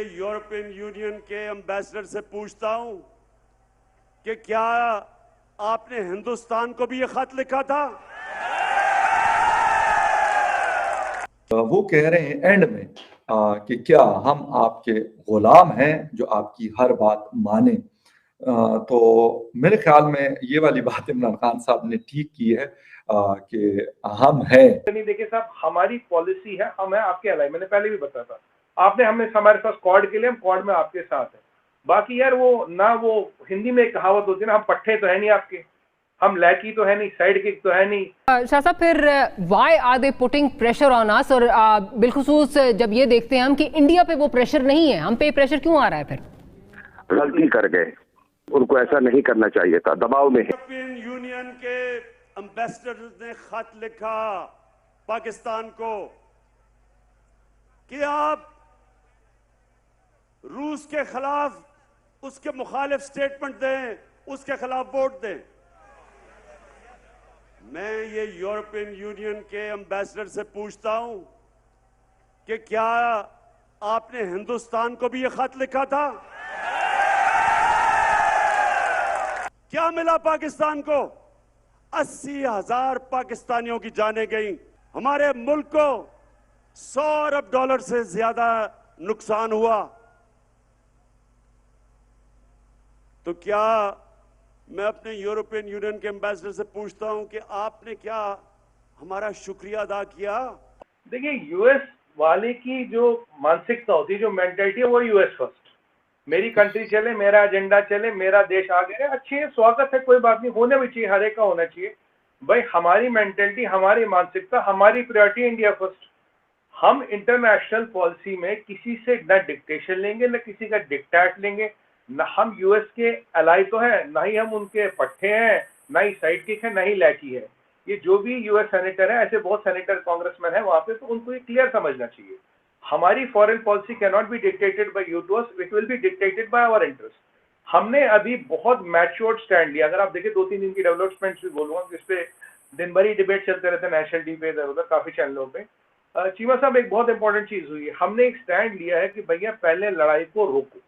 ये European union के ambassador से पूछता हूं कि क्या आपने हिंदुस्तान को भी ये खत लिखा था? वो कह रहे हैं एंड में कि क्या हम आपके गुलाम हैं जो आपकी हर बात माने। तो मेरे ख्याल में ये वाली बात इमरान खान साहब ने ठीक की है कि हम हैं। नहीं देखिए साहब, हमारी पॉलिसी है, हम है आपके अलाई। मैंने पहले भी बताया था, आपने हमें हमारे पास क्वाड के लिए, हम क्वाड में आपके साथ हैं। बाकी यार वो ना, वो हिंदी में एक कहावत होती है ना, हम पट्टे तो है नहीं आपके, हम लैकी तो है नहीं, साइड किक तो है नहीं। शाह साहब, फिर why are they putting pressure on us? और बिलखुसूस जब ये देखते हैं हम कि इंडिया पे वो प्रेशर नहीं है, हम पे प्रेशर क्यों आ रहा है? फिर गलती कर गए, उनको ऐसा नहीं करना चाहिए था, दबाव में है। यूरोपियन यूनियन के एम्बेसडर ने खत लिखा पाकिस्तान को कि आप रूस के खिलाफ उसके मुखालिफ स्टेटमेंट दें, उसके खिलाफ वोट दें। मैं ये यूरोपियन यूनियन के एम्बेसडर से पूछता हूं कि क्या आपने हिंदुस्तान को भी ये खत लिखा था? क्या मिला पाकिस्तान को? 80,000 पाकिस्तानियों की जानें गई। हमारे मुल्क को 100 अरब डॉलर से ज्यादा नुकसान हुआ। तो क्या मैं अपने यूरोपियन यूनियन के एम्बेसडर से पूछता हूं कि आपने क्या हमारा शुक्रिया अदा किया? देखिए, यूएस वाले की जो मानसिकता होती है, जो मेंटेलिटी है, वो यूएस फर्स्ट। मेरी कंट्री चले, मेरा एजेंडा चले, मेरा देश आगे है, अच्छी है, स्वागत है, कोई बात नहीं, होने भी चाहिए, हर एक का होना चाहिए। भाई हमारी मेंटेलिटी, हमारी मानसिकता, हमारी प्रायोरिटी इंडिया फर्स्ट। हम इंटरनेशनल पॉलिसी में किसी से न डिक्टेशन लेंगे, न किसी का डिक्टेट लेंगे। न हम यूएस के अलाई तो हैं, ना ही हम उनके पट्टे हैं, ना ही साइड किक है, ना ही लैकी है। ये जो भी यूएस सेनेटर है, ऐसे बहुत सेनेटर कांग्रेसमैन है वहां पे, तो उनको ये क्लियर समझना चाहिए, हमारी foreign policy can not be dictated by you to us, it will be dictated by our interest. हमने अभी बहुत मैच्योर्ड स्टैंड लिया। अगर आप देखें 2-3 दिन की डेवलपमेंट्स भी बोलूंगा, जिसपे दिन भर ही डिबेट चलते रहते हैं नेशनल टीवी पे, इधर उधर काफी चैनलों पे। चीमा साहब, एक बहुत इंपॉर्टेंट चीज हुई है, हमने एक स्टैंड लिया है कि भैया पहले लड़ाई को रोको।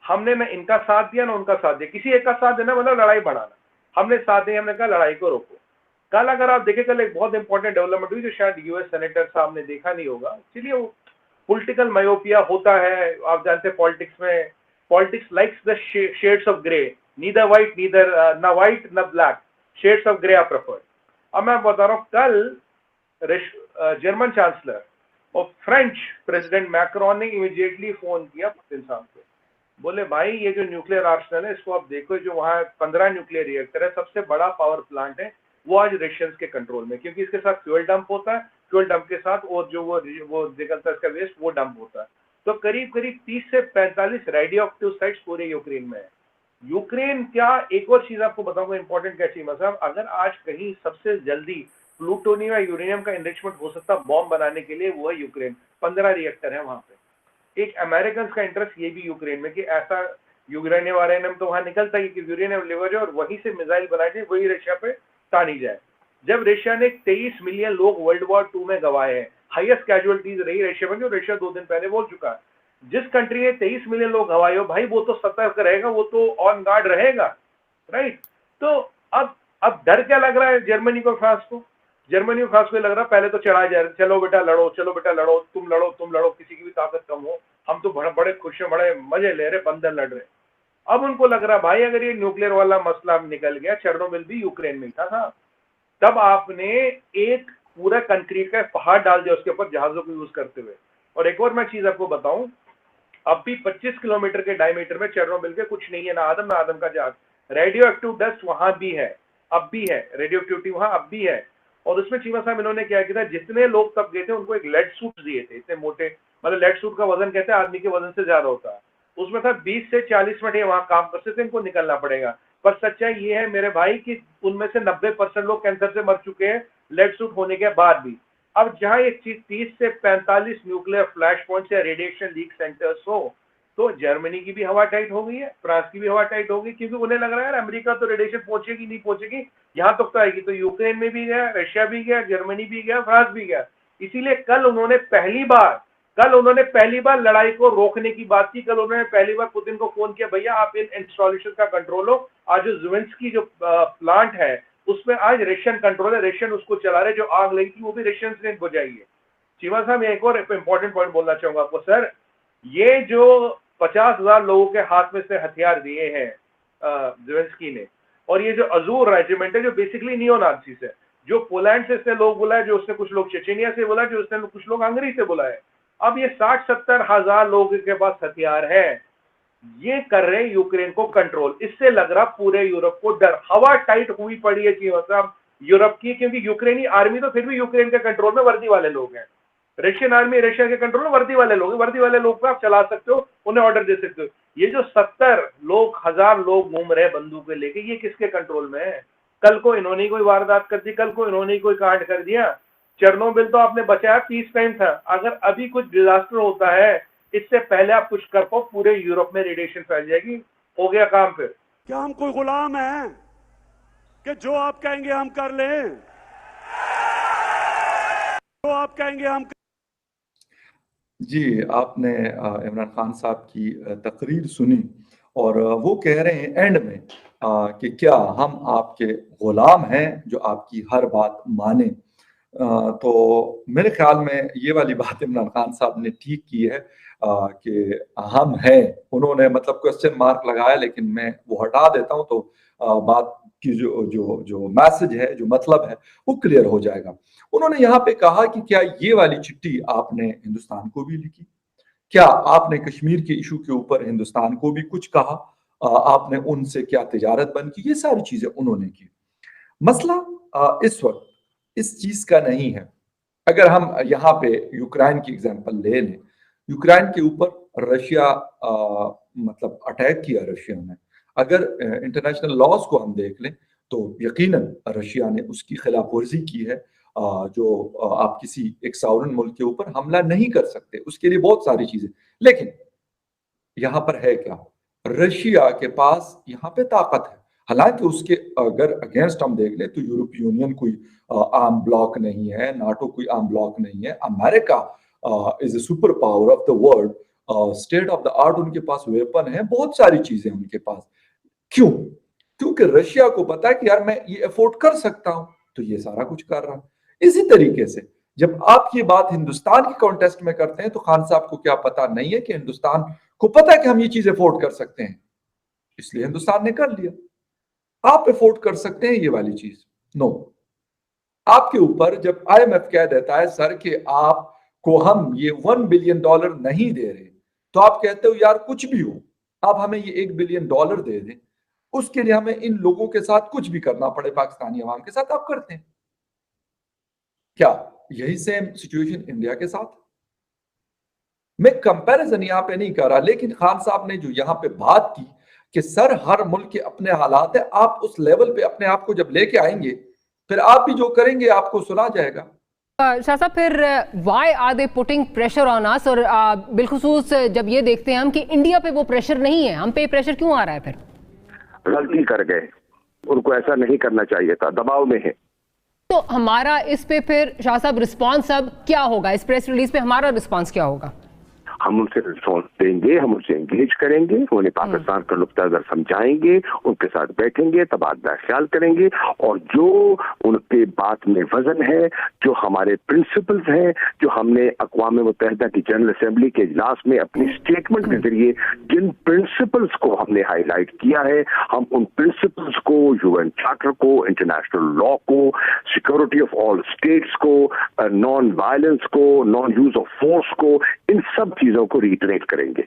हमने न इनका साथ दिया, ना उनका साथ दिया, किसी एक का साथ देना मतलब लड़ाई बढ़ाना। हमने साथ दिया, हमने कहा लड़ाई को रोको। कल अगर आप देखें, कल एक बहुत इंपॉर्टेंट डेवलपमेंट हुई जो शायद यूएस सेनेटर साहब ने देखा नहीं होगा। चलिए, वो पॉलिटिकल मायोपिया होता है, आप जानते हैं पॉलिटिक्स में, politics likes the shades of grey, neither white, neither ना व्हाइट ना black, shades of grey are preferred. अब मैं बता रहा हूँ, कल जर्मन चांसलर और फ्रेंच प्रेसिडेंट मैक्रोन ने इमीडिएटली फोन किया पुतिन साहब को, बोले भाई ये जो न्यूक्लियर आर्सेनल है इसको आप देखो, जो वहाँ 15 न्यूक्लियर रिएक्टर है, सबसे बड़ा पावर प्लांट है, वो आज रशियंस के कंट्रोल में, क्योंकि इसके साथ फ्यूल डंप होता है, फ्यूल डंप के साथ और जो वो निकलता है इसका वेस्ट, वो डंप होता है। तो करीब करीब 30 से 45 रेडियो एक्टिव साइट्स पूरे यूक्रेन में है। यूक्रेन क्या, एक और चीज आपको बताऊंगा इंपॉर्टेंट क्या चीज साहब, अगर आज कहीं सबसे जल्दी प्लूटोनियम या यूरेनियम का इनरिचमेंट हो सकता बॉम्ब बनाने के लिए, वो है यूक्रेन। 15 रिएक्टर है वहां पे। एक अमेरिकन का इंटरेस्ट ये भी यूक्रेन में कि ऐसा यूरेनियम तो वहां निकलता है कि यूरेनियम लेवर जाए और वहीं से मिसाइल बनाई जाए, वही रशिया पे तानी जाए। जब रशिया ने 23 मिलियन लोग वर्ल्ड वॉर 2 में गंवाए हैं, हाईएस्ट कैजुअलिटीज रही रशिया में, जो रशिया 2 दिन पहले बोल चुका है। जिस कंट्री ने 23 मिलियन लोग गंवाए हो भाई, वो तो सतर्क रहेगा, वो तो ऑन गार्ड रहेगा, राइट? तो अब डर क्या लग रहा है जर्मनी को, फ्रांस को? जर्मनी और फ्रांस को लग रहा है पहले तो चढ़ाया जाए, चलो बेटा लड़ो, चलो बेटा लड़ो, तुम लड़ो, किसी की भी ताकत कम हो, हम तो बड़े खुश हैं, बड़े मजे ले रहे, बंदर लड़ रहे। अब उनको लग रहा भाई अगर ये न्यूक्लियर वाला मसला निकल गया, चेर्नोबिल भी यूक्रेन में था, तब आपने एक पूरा कंक्रीट का पहाड़ डाल दिया उसके ऊपर जहाजों को यूज करते हुए। और एक और मैं चीज आपको बताऊं, अब भी 25 किलोमीटर के डायमीटर में चेर्नोबिल के कुछ नहीं है, ना आदम का जहाज। रेडियो एक्टिव डस्ट वहां भी है, अब भी है, रेडियो एक्टिविटी वहां अब भी है। और उसमें चीमा साहब इन्होंने क्या किया था, जितने लोग तब गए थे उनको एक लेड सूट दिए थे, इतने मोटे, मतलब लेड सूट का वजन कहते हैं आदमी के वजन से ज्यादा होता है, उसमें था 20 से 40 मिनट ये वहां काम करते थे, इनको निकलना पड़ेगा। पर सच्चाई ये है मेरे भाई कि उनमें से 90% लोग कैंसर से मर चुके हैं लेड सूट होने के बाद भी। अब जहां एक चीज 30 से 45 न्यूक्लियर फ्लैश पॉइंट या रेडिएशन लीक सेंटर्स हो, तो जर्मनी की भी हवा टाइट हो गई है, फ्रांस की भी हवा टाइट हो गई, क्योंकि उन्हें लग रहा है यार अमेरिका तो रेडिएशन पहुंचेगी नहीं पहुंचेगी, यहां तक तो आएगी। तो यूक्रेन में भी गया, रशिया भी गया, जर्मनी भी गया, फ्रांस भी गया। इसीलिए कल उन्होंने पहली बार कल उन्होंने पहली बार लड़ाई को रोकने की बात की, कल उन्होंने पहली बार पुतिन को फोन किया, भैया आप इन इंस्टॉलेशन का कंट्रोल लो। आज जो ज़ेलेंस्की जो प्लांट है उसमें आज रशियन कंट्रोल है, रशियन उसको चला रहे, जो आग लगी थी वो भी रशियन से बुझाई है। चीमा साहब, मैं एक और इंपॉर्टेंट पॉइंट बोलना चाहूंगा आपको सर, ये जो 50,000 लोगों के हाथ में से हथियार दिए हैं ज़ेलेंस्की ने, और ये जो अजूर रेजिमेंट है जो बेसिकली नियो नाज़ीस है, जो पोलैंड से इसने लोग बुलाए, जो उसने कुछ लोग चेचेनिया से बुलाए, जो उसने कुछ लोग हंगरी से बुलाए, अब ये 60-70 हजार लोगों के पास हथियार है, ये कर रहे हैं यूक्रेन को कंट्रोल। इससे लग रहा पूरे यूरोप को डर, हवा टाइट हुई पड़ी है चीमा साहब यूरोप की, क्योंकि यूक्रेनी आर्मी तो फिर भी यूक्रेन के कंट्रोल में वर्दी वाले लोग हैं, रशियन आर्मी रशिया के कंट्रोल में वर्दी वाले लोग हैं, वर्दी वाले लोग को आप चला सकते हो, उन्हें ऑर्डर दे सकते हो। ये जो 70 लोग, 1000 लोग घूम रहे हैं बंदूकें लेके, ये किसके कंट्रोल में है? कल को इन्होंने कोई वारदात कर दी, कल को इन्होंने कोई कांड कर दिया। चेरनोबिल तो आपने बचाया, पीस टाइम था, अगर अभी कुछ डिजास्टर होता है इससे पहले आप कुछ कर पाओ, पूरे यूरोप में रेडिएशन फैल जाएगी, हो गया काम फिर। क्या हम कोई गुलाम हैं कि जो आप कहेंगे हम कर लें, जो आप कहेंगे हम जी, आपने इमरान खान साहब की तकरीर सुनी और वो कह रहे हैं एंड में कि क्या हम आपके गुलाम हैं जो आपकी हर बात माने। तो मेरे ख्याल में ये वाली बात इमरान खान साहब ने ठीक की है कि हम हैं, उन्होंने मतलब क्वेश्चन मार्क लगाया, लेकिन मैं वो हटा देता हूं तो बात की जो जो जो मैसेज है, जो मतलब है, वो क्लियर हो जाएगा। उन्होंने यहाँ पे कहा कि क्या ये वाली चिट्ठी आपने हिंदुस्तान को भी लिखी, क्या आपने कश्मीर के इशू के ऊपर हिंदुस्तान को भी कुछ कहा, आपने उनसे क्या तिजारत बंद की, ये सारी चीजें उन्होंने की। मसला इस वक्त इस चीज का नहीं है। अगर हम यहाँ पे यूक्रेन की एग्जांपल ले लें, यूक्रेन के ऊपर रशिया मतलब अटैक किया रशिया ने, अगर इंटरनेशनल लॉज को हम देख लें तो यकीनन रशिया ने उसकी खिलाफ वर्जी की है। जो आप किसी एक सॉवरेन मुल्क के ऊपर हमला नहीं कर सकते, उसके लिए बहुत सारी चीजें, लेकिन यहाँ पर है क्या, रशिया के पास यहाँ पे ताकत है। हालांकि उसके अगर अगेंस्ट हम देख ले तो यूरोपीय यूनियन कोई आर्म ब्लॉक नहीं है, नाटो कोई आर्म ब्लॉक नहीं है, America is a super power of the world, state of the art उनके पास वेपन है, बहुत सारी चीजें उनके पास। क्यों? क्योंकि रशिया को पता है कि यार मैं ये अफोर्ड कर सकता हूं, तो ये सारा कुछ कर रहा है। इसी तरीके से जब आप ये बात हिंदुस्तान के कॉन्टेस्ट में करते हैं तो खान साहब को क्या पता नहीं है कि हिंदुस्तान को पता है कि हम ये चीज अफोर्ड कर सकते हैं, इसलिए हिंदुस्तान ने कर लिया। आप अफोर्ड कर सकते हैं ये वाली चीज? नो। आपके ऊपर जब IMF कह देता है सर कि आपको हम ये $1 बिलियन नहीं दे रहे, तो आप कहते हो यार कुछ भी हो, आप हमें ये $1 बिलियन दे दें, उसके लिए हमें इन लोगों के साथ कुछ भी करना पड़े, पाकिस्तानी अवाम के साथ, आप करते हैं क्या? यही सेम सिचुएशन इंडिया के साथ। मैं कंपैरिजन यहां पे नहीं कर रहा, लेकिन खान साहब ने जो यहां पे बात की कि सर हर मुल्क के अपने हालात है, आप उस लेवल पे अपने आप को जब लेके आएंगे फिर आप भी जो करेंगे आपको सुना जाएगा। शाह साहब, फिर why are they putting pressure on us, और बिलखुसूस जब ये देखते हैं हम कि इंडिया पे वो प्रेशर नहीं है, हम पे प्रेशर क्यों आ रहा है? फिर गलती कर गए, उनको ऐसा नहीं करना चाहिए था, दबाव में है। तो हमारा इस पे फिर शाह साहब रिस्पॉन्स अब क्या होगा? इस प्रेस रिलीज पे हमारा रिस्पॉन्स क्या होगा? हम उनसे रिस्पॉन्स देंगे, हम उनसे एंगेज करेंगे, उन्हें पाकिस्तान का नुक्ता नजर समझाएंगे, उनके साथ बैठेंगे, तबादला ख्याल करेंगे, और जो उनके बात में वजन है, जो हमारे प्रिंसिपल्स हैं, जो हमने अक़वाम मुत्तहिदा की जनरल असेंबली के इजलास में अपनी स्टेटमेंट के जरिए जिन प्रिंसिपल्स को हमने हाईलाइट किया है, हम उन प्रिंसिपल्स को, UN चार्टर को, इंटरनेशनल लॉ को, सिक्योरिटी ऑफ ऑल स्टेट्स को, नॉन वायलेंस को, नॉन यूज ऑफ फोर्स को, इन सब चीजों को रिटरेट करेंगे।